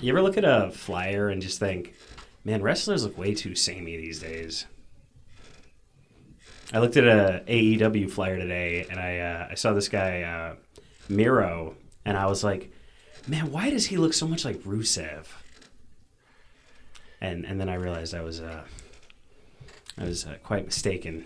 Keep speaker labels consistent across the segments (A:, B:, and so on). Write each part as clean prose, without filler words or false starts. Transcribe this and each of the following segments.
A: You ever look at a flyer and just think, man, wrestlers look way too samey these days? I looked at a AAPW flyer today, and I saw this guy, Miro, and I was like, man, why does he look so much like Rusev? And then I realized I was quite mistaken.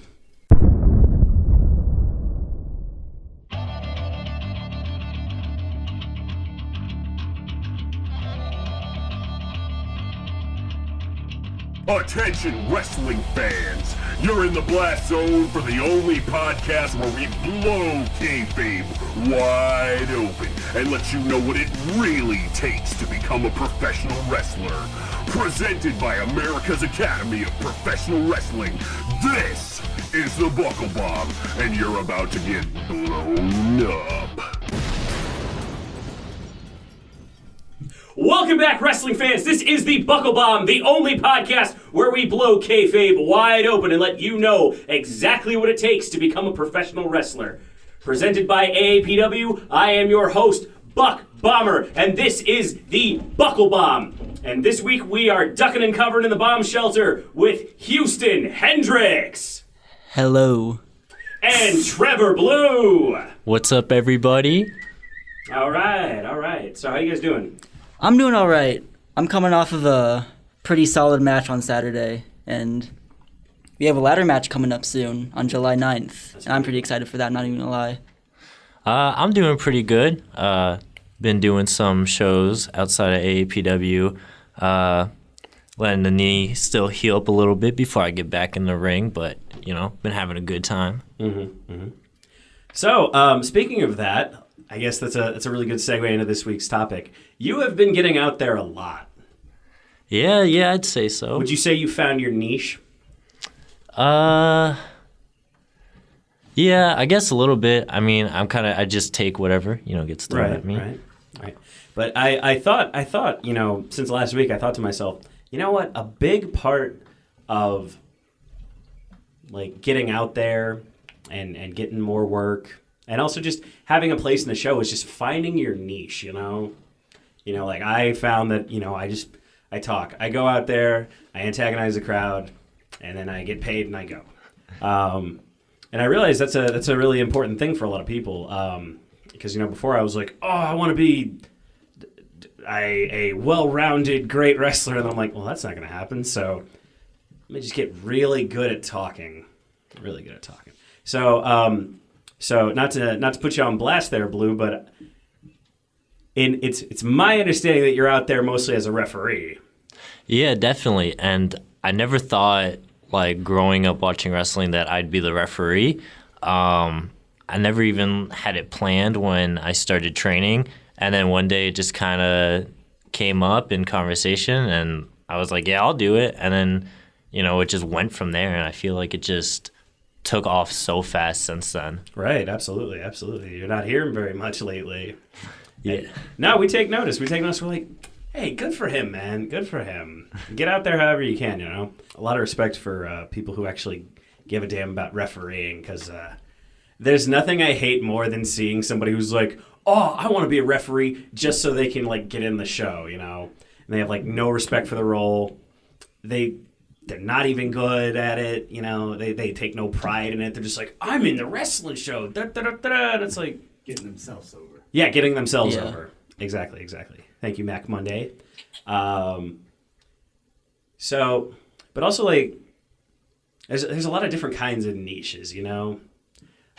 B: Attention wrestling fans, you're in the blast zone for the only podcast where we blow kayfabe wide open and let you know what it really takes to become a professional wrestler. Presented by America's Academy of Professional Wrestling, this is the Buckle Bomb, and you're about to get blown up.
A: Welcome back, wrestling fans. This is the Buckle Bomb, the only podcast where we blow kayfabe wide open and let you know exactly what it takes to become a professional wrestler. Presented by AAPW, I am your host, Buck Bomber, and this is the Buckle Bomb. And this week we are ducking and covering in the bomb shelter with Houston Hendrix.
C: Hello.
A: And Trevor Blue.
C: What's up, everybody?
A: All right. So how you guys doing?
C: I'm doing all right. I'm coming off of a pretty solid match on Saturday, and we have a ladder match coming up soon on July 9th, and I'm pretty excited for that, not even gonna lie.
D: I'm doing pretty good. Been doing some shows outside of AAPW, letting the knee still heal up a little bit before I get back in the ring, but, been having a good time.
A: So, speaking of that, I guess that's a really good segue into this week's topic. You have been getting out there a lot.
D: Yeah, I'd say so.
A: Would you say you found your niche?
D: Yeah, I guess a little bit. I mean, I just take whatever, gets thrown at me.
A: Right. But I thought, since last week, I thought to myself, you know what? A big part of, getting out there and getting more work and also just having a place in the show is just finding your niche, I found that, I talk. I go out there, I antagonize the crowd, and then I get paid and I go. And I realize that's a really important thing for a lot of people. Because, before I was like, oh, I want to be a well-rounded, great wrestler. And I'm like, well, that's not going to happen. So let me just get really good at talking. So not to put you on blast there, Blue, but it's my understanding that you're out there mostly as a referee.
D: Yeah, definitely. And I never thought, growing up watching wrestling, that I'd be the referee. I never even had it planned when I started training. And then one day it just kind of came up in conversation, and I was like, yeah, I'll do it. And then, it just went from there, and I feel like it just took off so fast since then. Right,
A: absolutely. You're not hearing very much lately.
D: Yeah.
A: And, no, we take notice. We're like, hey, good for him, man. Good for him. Get out there however you can, A lot of respect for people who actually give a damn about refereeing, because there's nothing I hate more than seeing somebody who's like, oh, I want to be a referee just so they can, get in the show, And they have, no respect for the role. They're not even good at it, They take no pride in it. They're just like, I'm in the wrestling show. Da, da, da, da, da. And it's like...
E: Getting themselves over.
A: Yeah, getting themselves over. Exactly. Thank you, Mac Monday. So, but also, there's a lot of different kinds of niches,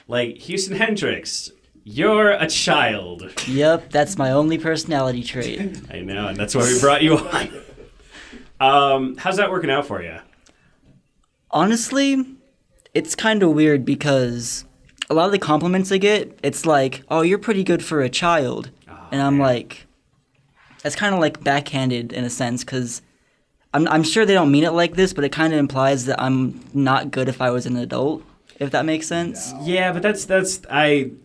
A: Like Houston Hendrix, you're a child.
C: Yep, that's my only personality trait.
A: I know, and that's why we brought you on. How's that working out for you?
C: Honestly, it's kind of weird because a lot of the compliments I get, it's like, oh, you're pretty good for a child. Oh, and I'm like, that's kind of backhanded in a sense, because I'm sure they don't mean it like this, but it kind of implies that I'm not good if I was an adult, if that makes sense.
A: Yeah, but that's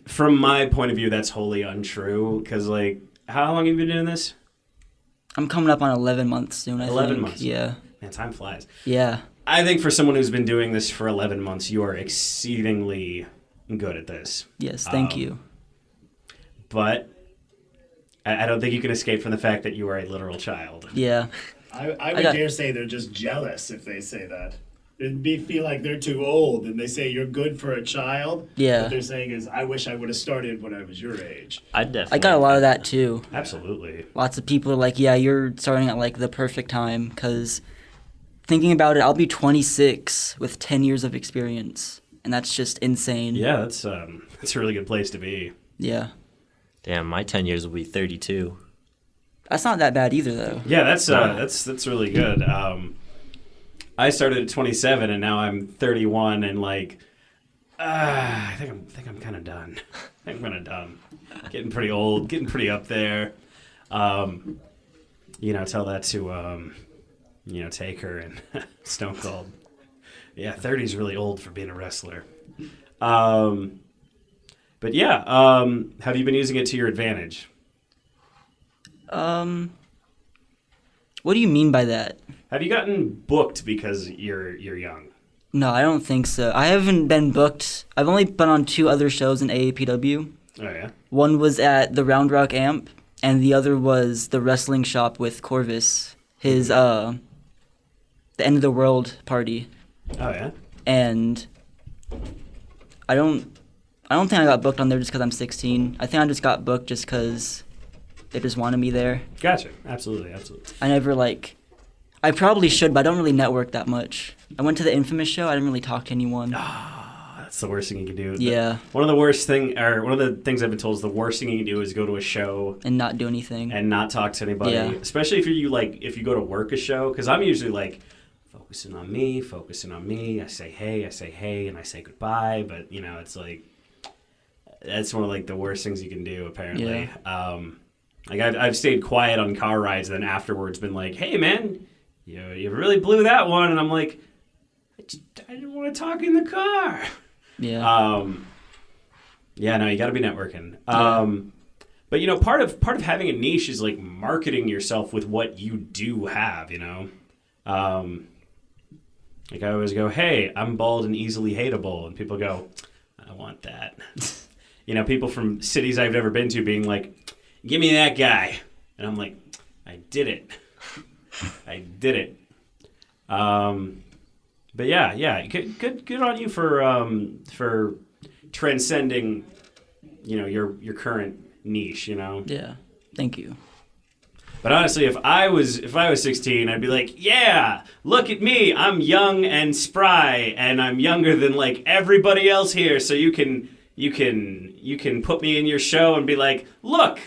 A: from my point of view, that's wholly untrue, because, how long have you been doing this?
C: I'm coming up on 11 months soon, I think.
A: 11 months?
C: Yeah.
A: Man, time flies.
C: Yeah.
A: I think for someone who's been doing this for 11 months, you are exceedingly good at this.
C: Yes, thank you.
A: But I don't think you can escape from the fact that you are a literal child.
C: Yeah.
E: I would dare say they're just jealous if they say that. It'd feel like they're too old, and they say you're good for a child.
C: Yeah.
E: What they're saying is, I wish I would have started when I was your age.
D: I definitely.
C: I got a lot of that too.
A: Absolutely.
C: Lots of people are like, yeah, you're starting at like the perfect time, because thinking about it, I'll be 26 with 10 years of experience, and that's just insane.
A: Yeah, that's a really good place to be.
C: Yeah.
D: Damn, my 10 years will be 32.
C: That's not that bad either, though.
A: Yeah, that's really good. I started at 27 and now I'm 31 and like I think I'm kind of done. I think I'm kind of done. Getting pretty old, getting pretty up there. Tell that to Taker and Stone Cold. Yeah, 30 is really old for being a wrestler. But yeah, have you been using it to your advantage?
C: What do you mean by that?
A: Have you gotten booked because you're young?
C: No, I don't think so. I haven't been booked. I've only been on 2 other shows in AAPW.
A: Oh yeah.
C: One was at the Round Rock Amp, and the other was the wrestling shop with Corvus, his the End of the World party.
A: Oh yeah.
C: And I don't think I got booked on there just because I'm 16. I think I just got booked just because they just wanted me there.
A: Gotcha. Absolutely.
C: I never I probably should, but I don't really network that much. I went to the Infamous show. I didn't really talk to anyone.
A: That's the worst thing you can do.
C: Yeah.
A: One of the things I've been told is the worst thing you can do is go to a show
C: And not do anything.
A: and not talk to anybody.
C: Yeah.
A: Especially if you go to work a show, because I'm usually like focusing on me. I say hey, and I say goodbye. But it's like that's one of like the worst things you can do apparently.
C: Yeah.
A: I've stayed quiet on car rides, and then afterwards been like, hey man, you really blew that one, and I'm like, I didn't want to talk in the car.
C: Yeah.
A: Yeah, no, you got to be networking.
C: Yeah.
A: But part of having a niche is like marketing yourself with what you do have. Like I always go, hey, I'm bald and easily hateable, and people go, I want that. People from cities I've never been to being like, give me that guy, and I'm like, I did it. But yeah, good on you for transcending, your current niche,
C: Yeah. Thank you.
A: But honestly, if I was 16, I'd be like, yeah, look at me, I'm young and spry, and I'm younger than like everybody else here, so you can put me in your show and be like, look,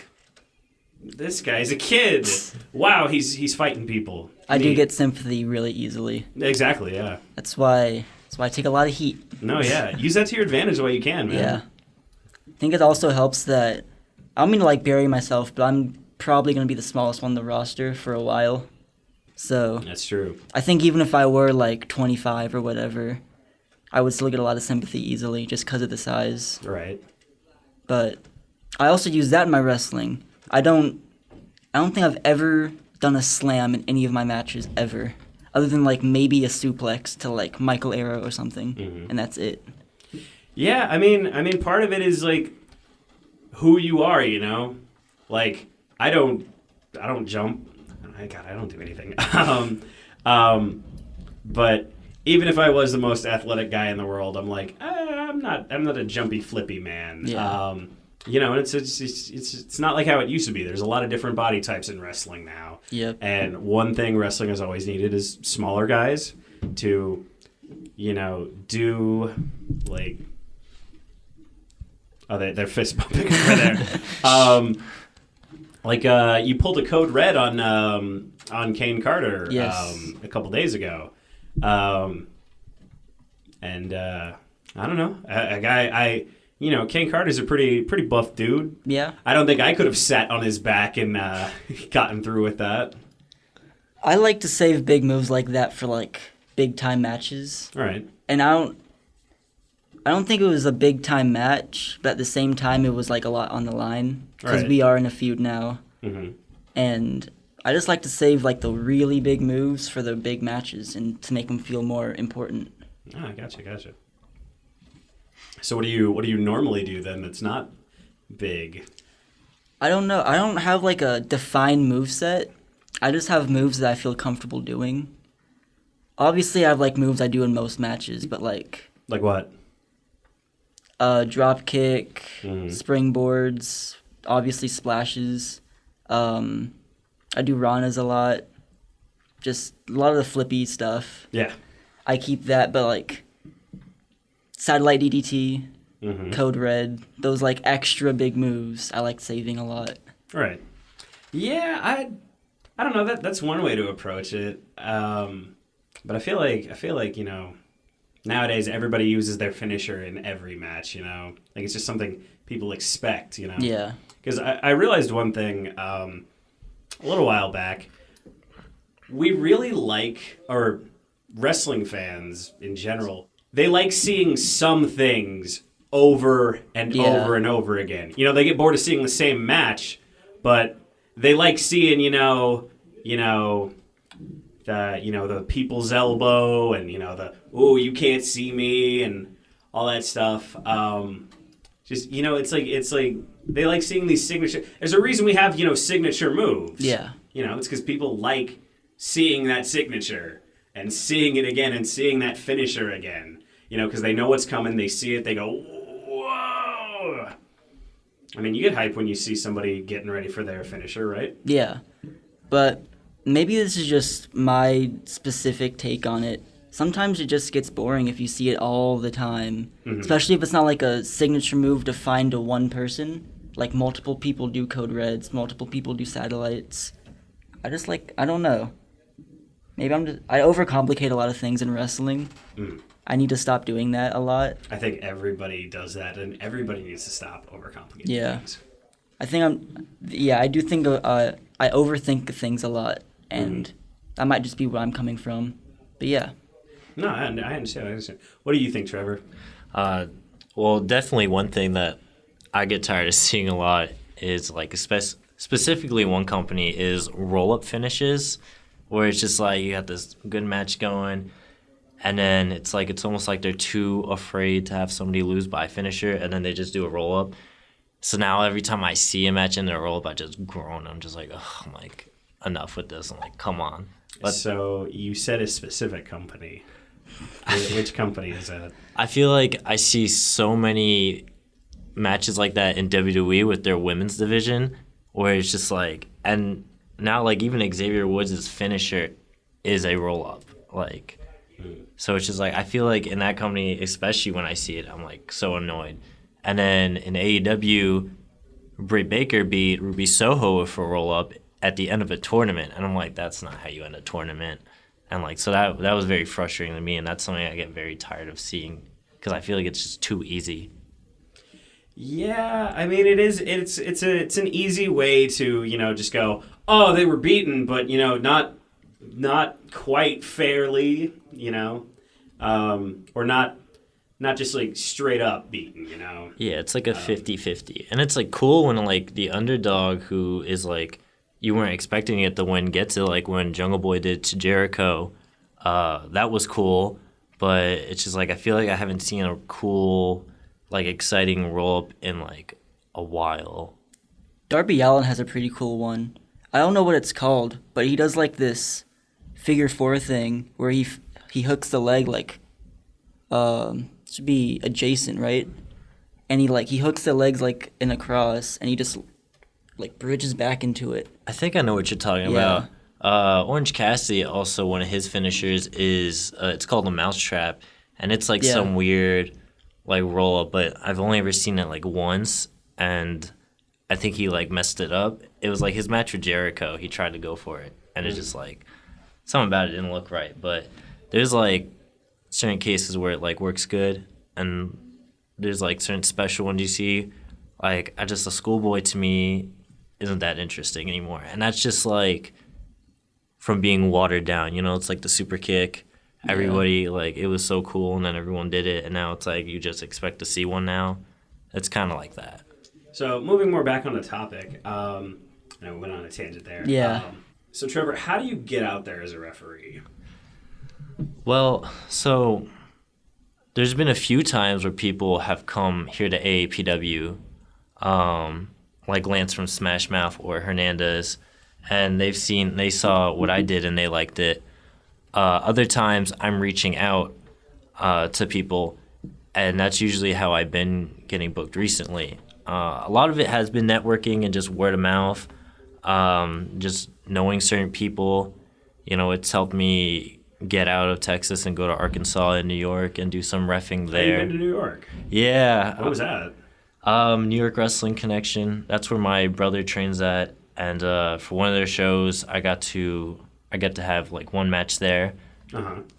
A: this guy's a kid. Wow, he's fighting people.
C: I do get sympathy really easily.
A: Exactly, yeah.
C: That's why I take a lot of heat.
A: No, yeah. Use that to your advantage the way you can, man.
C: Yeah. I think it also helps that I don't mean to bury myself, but I'm probably going to be the smallest one on the roster for a while. So
A: That's true.
C: I think even if I were 25 or whatever, I would still get a lot of sympathy easily just because of the size.
A: Right.
C: But I also use that in my wrestling. I don't think I've ever done a slam in any of my matches ever, other than maybe a suplex to Michael Arrow or something, and that's it.
A: Yeah, I mean, part of it is who you are, I don't jump. God, I don't do anything. But even if I was the most athletic guy in the world, I'm like, I'm not a jumpy, flippy man.
C: Yeah.
A: And it's not like how it used to be. There's a lot of different body types in wrestling now.
C: Yep.
A: And one thing wrestling has always needed is smaller guys to, do they're fist bumping over there. You pulled a code red on Kane Carter
C: Yes.
A: a couple days ago. And I don't know, a guy Kane Carter's a pretty buff dude.
C: Yeah.
A: I don't think I could have sat on his back and gotten through with that.
C: I like to save big moves like that for big time matches.
A: All right.
C: And I don't think it was a big time match, but at the same time it was a lot on the line because
A: Right.
C: we are in a feud now.
A: Mm-hmm.
C: And I just like to save the really big moves for the big matches and to make them feel more important.
A: Ah, gotcha. So what do you normally do then that's not big?
C: I don't know. I don't have like a defined move set. I just have moves that I feel comfortable doing. Obviously, I have like moves I do in most matches, but like
A: Like what?
C: Drop kick, springboards, obviously splashes. I do ranas a lot. Just a lot of the flippy stuff.
A: Yeah.
C: I keep that, but like satellite DDT, code red, those like extra big moves, I like saving a lot.
A: Right. Yeah, I don't know. That's one way to approach it. But I feel like nowadays everybody uses their finisher in every match. Like it's just something people expect.
C: Yeah.
A: Because I realized one thing a little while back. We really like, or wrestling fans in general, they like seeing some things over and over and over again. They get bored of seeing the same match, but they like seeing, the people's elbow and, you can't see me and all that stuff. It's like they like seeing these signature. There's a reason we have, signature moves.
C: Yeah.
A: It's because people like seeing that signature and seeing it again and seeing that finisher again. Because they know what's coming. They see it. They go, whoa. I mean, you get hype when you see somebody getting ready for their finisher, right?
C: Yeah. But maybe this is just my specific take on it. Sometimes it just gets boring if you see it all the time, especially if it's not like a signature move defined to one person. Like multiple people do code reds, multiple people do satellites. I don't know. Maybe I overcomplicate a lot of things in wrestling. I need to stop doing that a lot.
A: I think everybody does that, and everybody needs to stop overcomplicating things.
C: I think I do think I overthink things a lot, and that might just be where I'm coming from. But yeah.
A: No, I understand. What do you think, Trevor?
D: Well, definitely one thing that I get tired of seeing a lot is like specifically one company is roll-up finishes, where it's just like you got this good match going, and then it's almost like they're too afraid to have somebody lose by finisher, and then they just do a roll-up. So now every time I see a match in their roll-up, I just groan. I'm just like, ugh, I'm like, enough with this. I'm like, come on. But
A: so you said a specific company. Which company is that?
D: I feel like I see so many matches like that in WWE with their women's division, where it's just like, and now like even Xavier Woods' finisher is a roll-up. Like, so it's just like, I feel like in that company, especially when I see it, I'm like so annoyed. And then in AEW, Britt Baker beat Ruby Soho with a roll-up at the end of a tournament. And I'm like, that's not how you end a tournament. And like, so that was very frustrating to me. And that's something I get very tired of seeing because I feel like it's just too easy.
A: Yeah, I mean, it is. It's an easy way to, just go, oh, they were beaten, but, not quite fairly, or not just like straight up beaten,
D: Yeah, it's like a 50-50. And it's like cool when like the underdog who is like, you weren't expecting it to win gets it, like when Jungle Boy did to Jericho. That was cool, but it's just like I feel like I haven't seen a cool, like exciting roll-up in like a while.
C: Darby Allin has a pretty cool one. I don't know what it's called, but he does like this figure four thing where he hooks the leg like should be adjacent, right? And he hooks the legs like in a cross, and he just like bridges back into it.
D: I think I know what you're talking about. Orange Cassidy, also one of his finishers is it's called a mousetrap, and it's like some weird like roll up, but I've only ever seen it like once, and I think he like messed it up. It was like his match with Jericho. He tried to go for it, and it's just like something about it didn't look right. But there's like certain cases where it like works good, and there's like certain special ones you see. Like a schoolboy to me isn't that interesting anymore, and that's just like from being watered down. It's like the super kick. Everybody like it was so cool, and then everyone did it, and now it's like you just expect to see one now. It's kind of like that.
A: So moving more back on the topic, I know we went on a tangent there.
C: Yeah.
A: So Trevor, how do you get out there as a referee?
D: Well, so there's been a few times where people have come here to AAPW, like Lance from Smash Mouth or Hernandez, and they saw what I did and they liked it. Other times I'm reaching out to people, and that's usually how I've been getting booked recently. A lot of it has been networking and just word of mouth, just knowing certain people. You know, it's helped me get out of Texas and go to Arkansas and New York and do some reffing there.
A: Have you been to New York?
D: Yeah.
A: What was that?
D: New York Wrestling Connection. That's where my brother trains at, and for one of their shows, I get to have like one match there,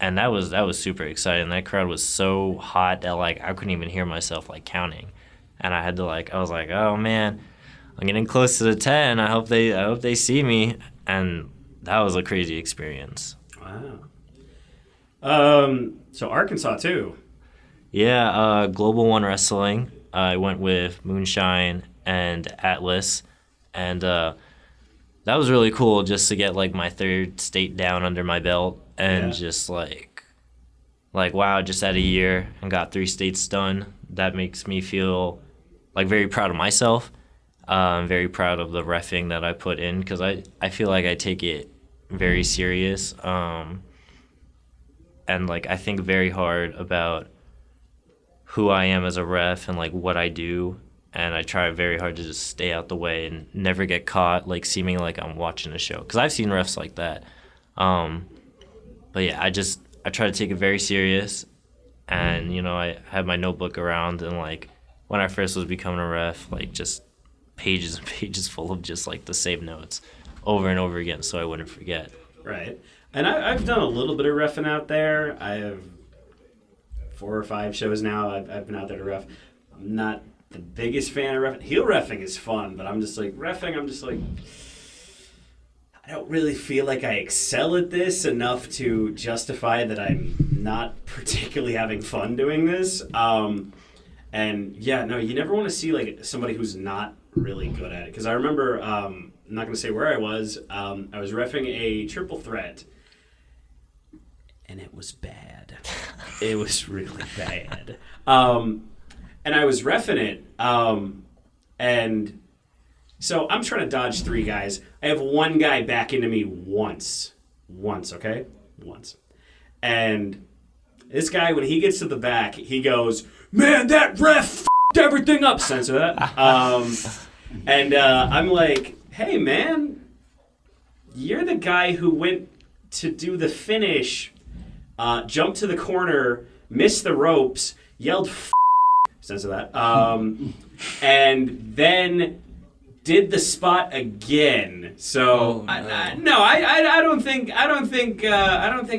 D: and that was super exciting. That crowd was so hot that like I couldn't even hear myself like counting, and I was like, oh man, I'm getting close to the 10. I hope they see me, and that was a crazy experience.
A: Wow. So Arkansas too.
D: Yeah, Global One Wrestling. I went with Moonshine and Atlas, and that was really cool just to get like my third state down under my belt, and just like wow, just at a year and got 3 states done. That makes me feel like very proud of myself. I'm very proud of the reffing that I put in, because I feel like I take it very serious, and like I think very hard about who I am as a ref and like what I do, and I try very hard to just stay out the way and never get caught like seeming like I'm watching a show, because I've seen refs like that. But yeah, I try to take it very serious, and you know, I have my notebook around, and like when I first was becoming a ref, like just pages and pages full of just like the save notes over and over again so I wouldn't forget.
A: Right. And I've done a little bit of reffing out there. I have 4 or 5 shows now. I've been out there to ref. I'm not the biggest fan of reffing. Heel reffing is fun, but I'm just like, I don't really feel like I excel at this enough to justify that I'm not particularly having fun doing this. And yeah, no, you never want to see like somebody who's not really good at it. Because I remember, I'm not going to say where I was reffing a triple threat, and it was bad. It was really bad. And I was reffing it, and so I'm trying to dodge 3 guys. I have one guy back into me once, okay? Once. And this guy, when he gets to the back, he goes, "Man, that ref f***ed everything up." Censor that. And I'm like, "Hey, man, you're the guy who went to do the finish, jumped to the corner, missed the ropes, yelled f***, censor that, and then did the spot again." So I don't think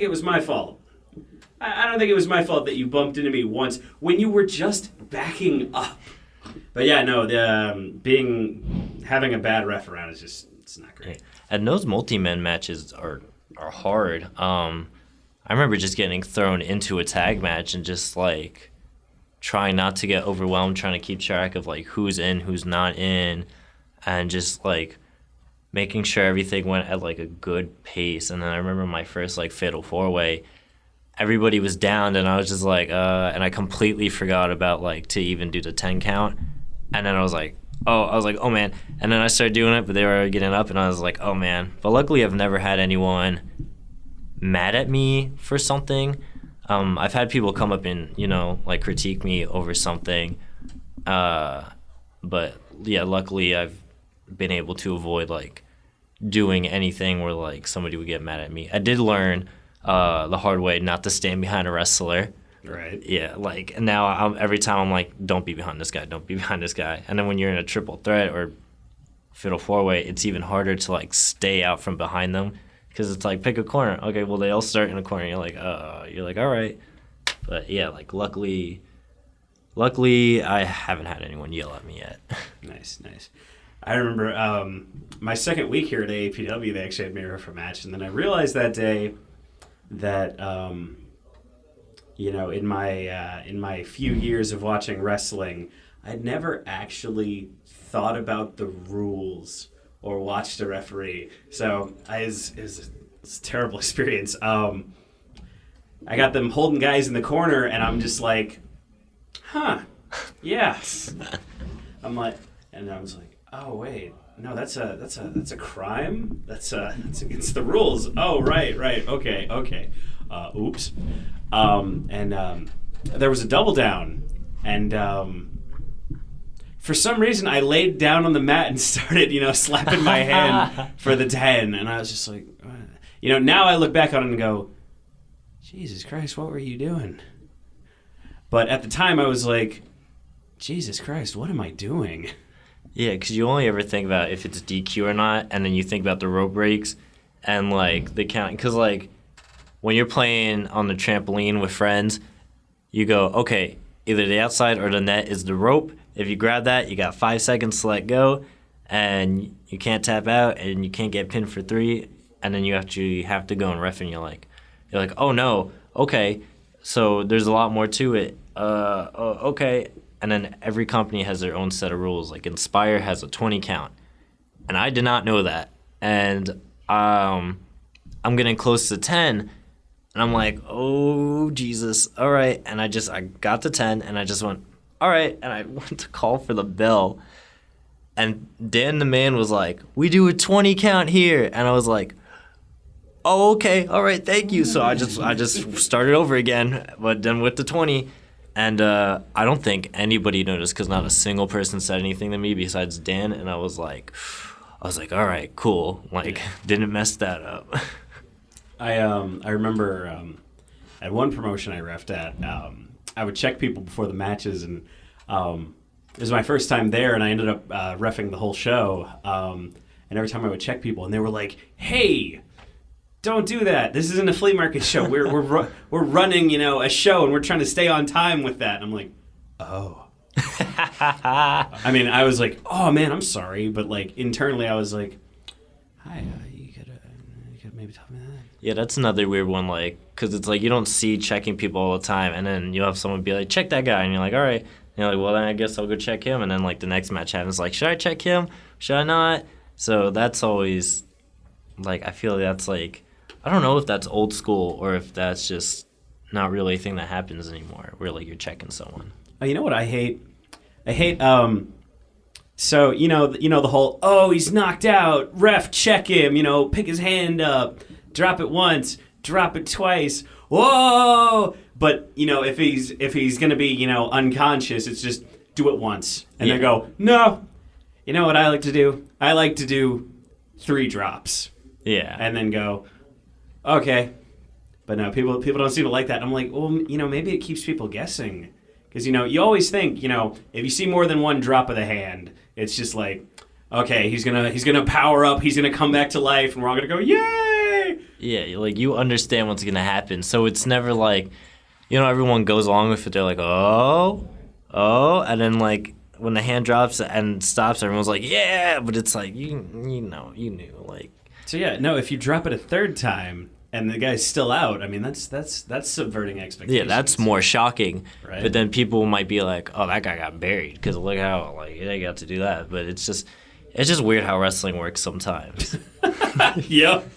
A: it was my fault. I don't think it was my fault that you bumped into me once when you were just backing up. But yeah, no, having a bad ref around is just, it's not great.
D: And those multi-man matches are hard. I remember just getting thrown into a tag match and just like trying not to get overwhelmed, trying to keep track of like who's in, who's not in, and just like making sure everything went at like a good pace. And then I remember my first like fatal 4-way, everybody was down, and I was just like, and I completely forgot about like to even do the 10 count. And then I was like, oh man. And then I started doing it, but they were getting up, and I was like, oh man. But luckily I've never had anyone mad at me for something. I've had people come up and, you know, like critique me over something. But yeah, luckily I've been able to avoid like doing anything where like somebody would get mad at me. I did learn the hard way not to stand behind a wrestler.
A: Right.
D: Yeah, like now every time I'm like, don't be behind this guy, don't be behind this guy. And then when you're in a triple threat or fatal 4-way, it's even harder to like stay out from behind them, because it's like, pick a corner. Okay, well they all start in a corner. You're like, all right. But yeah, like luckily I haven't had anyone yell at me yet.
A: Nice. I remember my second week here at AAPW, they actually had me ref a match, and then I realized that day that you know, in my few years of watching wrestling, I'd never actually thought about the rules or watched a referee. So it was a terrible experience. I got them holding guys in the corner, and I'm just like, yeah. I'm like, and I was like, Oh wait, no, that's a crime. That's against the rules. Oh right, okay. Oops. There was a double down, and for some reason I laid down on the mat and started, slapping my hand for the 10, and I was just like, now I look back on it and go, Jesus Christ, what were you doing? But at the time I was like, Jesus Christ, what am I doing?
D: Yeah, because you only ever think about if it's DQ or not, and then you think about the rope breaks and, like, the count. Because, like, when you're playing on the trampoline with friends, you go, okay, either the outside or the net is the rope. If you grab that, you got 5 seconds to let go, and you can't tap out, and you can't get pinned for 3, and then you actually have to go and ref, and you're like, oh, no, okay, so there's a lot more to it. Okay. And then every company has their own set of rules. Like Inspire has a 20 count. And I did not know that. And I'm getting close to 10. And I'm like, oh, Jesus. All right. And I got to 10 and I just went, all right. And I went to call for the bell. And Dan the man was like, we do a 20 count here. And I was like, oh, okay. All right. Thank you. So I just started over again, but then with the 20. And I don't think anybody noticed because not a single person said anything to me besides Dan. And I was like, all right, cool. Like, didn't mess that up.
A: I remember at one promotion I refed at, I would check people before the matches, and it was my first time there, and I ended up reffing the whole show. And every time I would check people, and they were like, "Hey, don't do that. This isn't a flea market show. We're running, a show, and we're trying to stay on time with that." And I'm like, oh. I mean, I was like, oh man, I'm sorry, but like internally, I was like, hi, you could maybe tell me that.
D: Yeah, that's another weird one, like, because it's like you don't see checking people all the time, and then you have someone be like, check that guy, and you're like, all right. And you're like, well, then I guess I'll go check him, and then like the next match happens, like, should I check him? Should I not? So that's always, like, I feel that's like, I don't know if that's old school or if that's just not really a thing that happens anymore, where like you're checking someone.
A: Oh, you know what I hate? I hate so the whole, oh, he's knocked out, ref, check him, pick his hand up, drop it once, drop it twice, whoa. But if he's gonna be unconscious, it's just do it once and then go, no. You know what I like to do? I like to do 3 drops.
D: Yeah.
A: And then go, okay. But no, people don't seem to like that. I'm like, well, maybe it keeps people guessing. Because, you always think, if you see more than one drop of the hand, it's just like, okay, he's gonna power up, he's gonna come back to life, and we're all gonna go, yay!
D: Yeah, like you understand what's gonna happen. So it's never like, everyone goes along with it. They're like, oh, and then like when the hand drops and stops, everyone's like, yeah, but it's like you knew, like.
A: So yeah, no, if you drop it a third time and the guy's still out, I mean that's subverting expectations.
D: Yeah, that's more shocking.
A: Right.
D: But then people might be like, oh, that guy got buried because look how like they got to do that. But it's just weird how wrestling works sometimes.
A: Yep.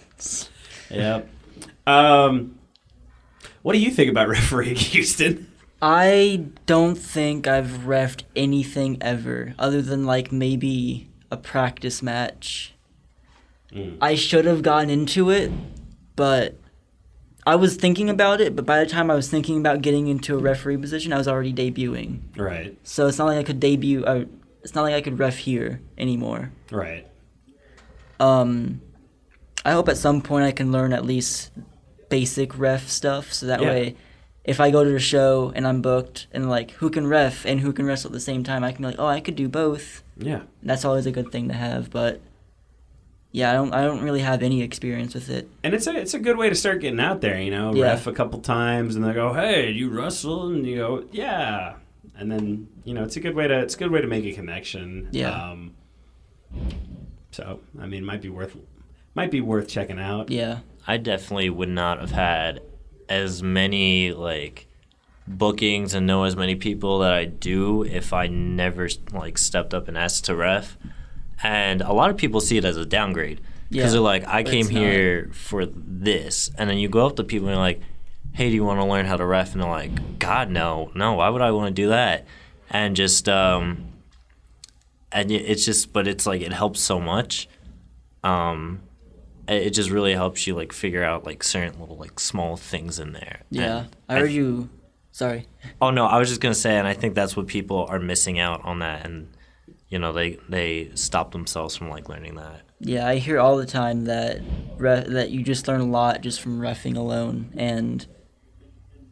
A: What do you think about refereeing, Houston?
C: I don't think I've reffed anything ever other than like maybe a practice match. I should have gotten into it, but I was thinking about it, but by the time I was thinking about getting into a referee position, I was already debuting.
A: Right.
C: So it's not like I could it's not like I could ref here anymore.
A: Right.
C: I hope at some point I can learn at least basic ref stuff, so that way if I go to the show and I'm booked and like who can ref and who can wrestle at the same time, I can be like, oh, I could do both.
A: Yeah.
C: That's always a good thing to have, but yeah, I don't really have any experience with it.
A: And it's a good way to start getting out there, ref a couple times and they go, hey, you wrestle? And you go, yeah. And then, it's a good way to make a connection.
C: Yeah.
A: So, I mean, might be worth checking out.
C: Yeah.
D: I definitely would not have had as many like bookings and know as many people that I do if I never like stepped up and asked to ref. And a lot of people see it as a downgrade because they're like, I came here for this. And then you go up to people and you're like, hey, do you want to learn how to ref? And they're like, God, no, why would I want to do that? And just and it's just, but it's like it helps so much. It just really helps you like figure out like certain little like small things in there.
C: Yeah,
D: And
C: I heard you. Sorry.
D: Oh no, I was just gonna say, and I think that's what people are missing out on that, and they stop themselves from like learning that.
C: Yeah, I hear all the time that that you just learn a lot just from reffing alone, and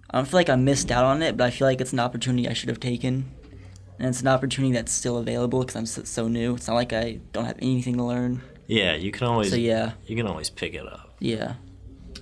C: I don't feel like I missed out on it, but I feel like it's an opportunity I should have taken, and it's an opportunity that's still available because I'm so new. It's not like I don't have anything to learn.
D: Yeah, you can always.
C: So yeah.
D: You can always pick it up.
C: Yeah.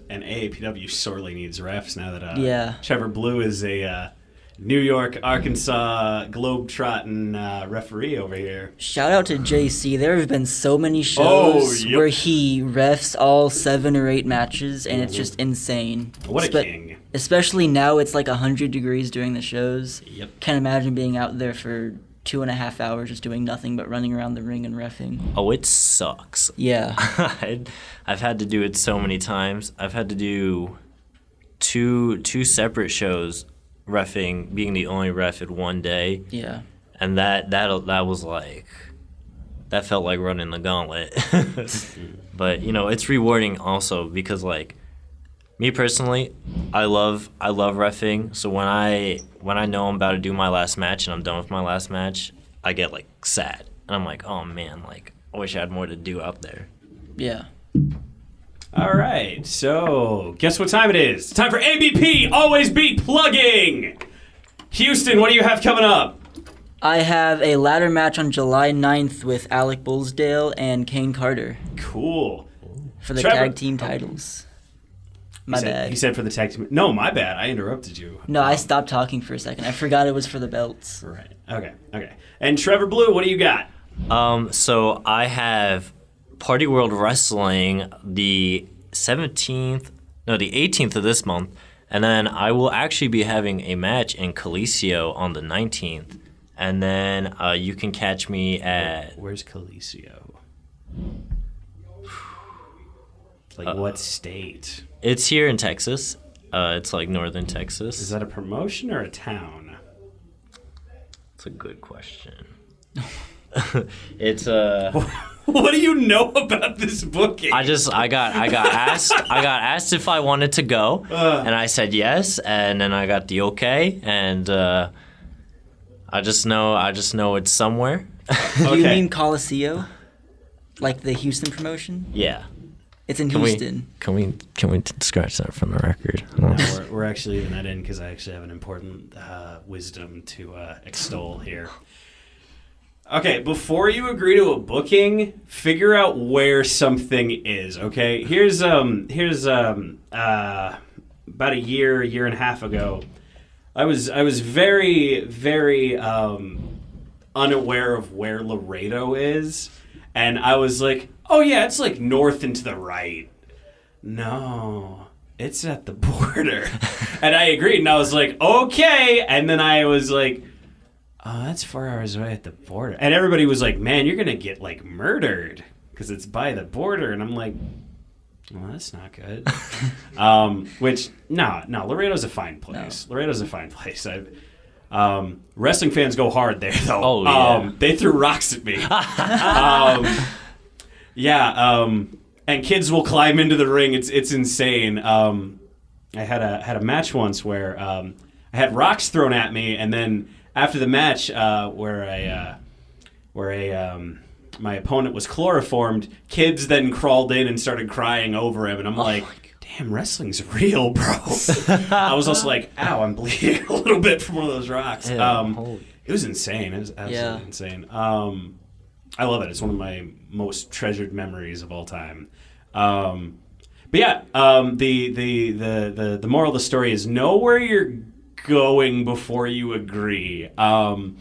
A: And AAPW sorely needs refs now that
C: Yeah.
A: Trevor Blue is a New York, Arkansas globe-trotting referee over here.
C: Shout out to JC. There have been so many shows
A: yep.
C: where he refs all 7 or 8 matches, and it's just insane.
A: What a king.
C: Especially now, it's like 100 degrees during the shows.
A: Yep.
C: Can't imagine being out there for 2.5 hours just doing nothing but running around the ring and reffing.
D: Oh, it sucks.
C: Yeah.
D: I've had to do it so many times. I've had to do two separate shows, reffing, being the only ref in one day.
C: Yeah.
D: And that was like, that felt like running the gauntlet. But it's rewarding also because like, me personally, I love reffing. So when I know I'm about to do my last match and I'm done with my last match, I get like sad. And I'm like, oh man, like I wish I had more to do out there.
C: Yeah.
A: All right, so guess what time it is? Time for ABP Always Be Plugging! Houston, what do you have coming up?
C: I have a ladder match on July 9th with Alec Bullsdale and Kane Carter
A: Cool.
C: for the
A: Trevor.
C: tag team titles. My bad.
A: He said for the tag team. No, my bad. I interrupted you.
C: No, I stopped talking for a second. I forgot it was for the belts.
A: Right. Okay. And Trevor Blue, what do you got?
D: So I have Party World Wrestling the 18th of this month, and then I will actually be having a match in Coliseo on the 19th, and then you can catch me at...
A: Where's Coliseo? Like what state?
D: It's here in Texas. It's like northern Texas.
A: Is that a promotion or a town?
D: That's a good question. It's
A: What do you know about this booking?
D: I got asked if I wanted to go, and I said yes, and then I got the okay, and I just know it's somewhere.
C: Do you mean Coliseo? Like the Houston promotion?
D: Yeah.
C: It's in
D: Can
C: Houston.
D: we scratch that from the record?
A: No, we're actually leaving that in because I actually have an important wisdom to extol here. Okay, before you agree to a booking, figure out where something is. Okay, here's about a year and a half ago, I was very, very unaware of where Laredo is, and I was like, oh yeah, it's like north and to the right. No, it's at the border. And I agreed, and I was like, okay. And then I was like, oh, that's 4 hours away at the border. And everybody was like, man, you're going to get like murdered because it's by the border. And I'm like, well, that's not good. Which, no, Laredo's a fine place. No. Laredo's a fine place. Wrestling fans go hard there, though.
D: Oh, yeah.
A: They threw rocks at me. And kids will climb into the ring. It's insane. I had a match once where I had rocks thrown at me, and then after the match, where my opponent was chloroformed, kids then crawled in and started crying over him, and I'm like, damn, wrestling's real, bro. I was also like, ow, I'm bleeding a little bit from one of those rocks. It was insane. It was absolutely insane. I love it. It's one of my most treasured memories of all time. But yeah, the moral of the story is know where you're going before you agree. All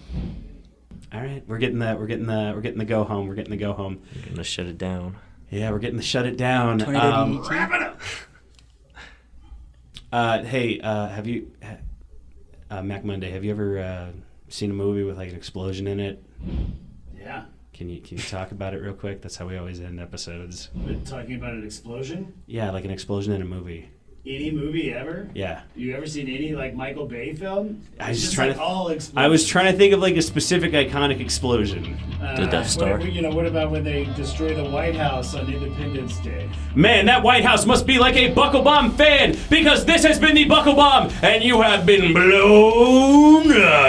A: right, we're getting the go home. We're getting the go home.
D: We're gonna shut it down.
A: Yeah, we're getting the shut it down.
E: Wrap it up.
A: Hey, have you Mac Monday? Have you ever seen a movie with like an explosion in it?
E: Yeah.
A: Can you talk about it real quick? That's how we always end episodes.
E: We're talking about an explosion?
A: Yeah, like an explosion in a movie.
E: Any movie ever?
A: Yeah.
E: You ever seen any like Michael Bay film?
A: I was
E: It's
A: just trying
E: like
A: to.
E: all
A: I
E: explosions.
A: was trying to think of like a specific iconic explosion.
D: The Death Star.
E: What about when they destroy the White House on Independence Day?
A: Man, that White House must be like a Buckle Bomb fan because this has been the Buckle Bomb and you have been blown up.